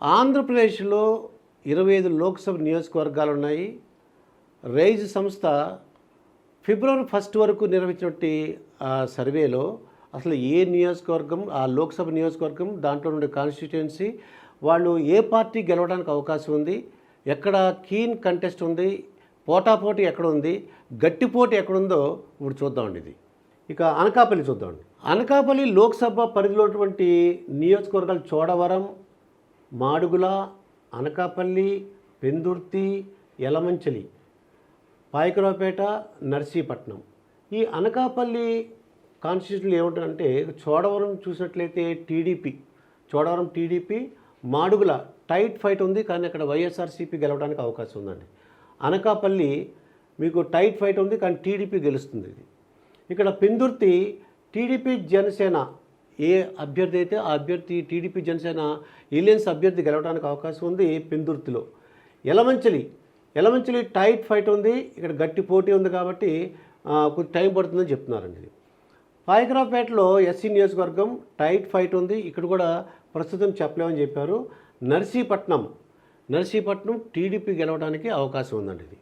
ఆంధ్రప్రదేశ్లో 25 లోక్సభ నియోజకవర్గాలు ఉన్నాయి. రైజ్ సంస్థ ఫిబ్రవరి 1 వరకు నిర్వహించినటువంటి సర్వేలో అసలు ఏ నియోజకవర్గం, ఆ లోక్సభ నియోజకవర్గం, దాంట్లో ఉండే కాన్స్టిట్యుయెన్సీ, వాళ్ళు ఏ పార్టీ గెలవడానికి అవకాశం ఉంది, ఎక్కడ కీన్ కంటెస్ట్ ఉంది, పోటాపోటీ ఎక్కడ ఉంది, గట్టిపోటీ ఎక్కడుందో ఇప్పుడు చూద్దామండి. ఇది ఇక అనకాపల్లి చూద్దామండి. అనకాపల్లి లోక్సభ పరిధిలో ఉన్నటువంటి నియోజకవర్గాలు చోడవరం, మాడుగుల, అనకాపల్లి, పెందుర్తి, యలమంచిలి, పాయకరావుపేట, నర్సీపట్నం. ఈ అనకాపల్లి కాన్స్టిట్యూషన్లు ఏమిటంటే చోడవరం చూసినట్లయితే Chodavaram TDP, Madugula tight fight ఉంది, కానీ అక్కడ వైఎస్ఆర్సీపీ గెలవడానికి అవకాశం ఉందండి. అనకాపల్లి మీకు టైట్ ఫైట్ ఉంది, కానీ టీడీపీ గెలుస్తుంది. ఇది ఇక్కడ పెందుర్తి టీడీపీ జనసేన ఏ అభ్యర్థి అయితే ఆ అభ్యర్థి, టీడీపీ జనసేన ఎలియన్స్ అభ్యర్థి గెలవడానికి అవకాశం ఉంది పెందుర్తిలో. యలమంచిలి టైట్ ఫైట్ ఉంది, ఇక్కడ గట్టి పోటీ ఉంది, కాబట్టి కొంచెం టైం పడుతుందని చెప్తున్నారండి. ఇది పాయకరావుపేటలో ఎస్సీ నియోజకవర్గం టైట్ ఫైట్ ఉంది, ఇక్కడ కూడా ప్రస్తుతం చెప్పలేమని చెప్పారు. నర్సీపట్నం టీడీపీ గెలవడానికి అవకాశం ఉందండి. ఇది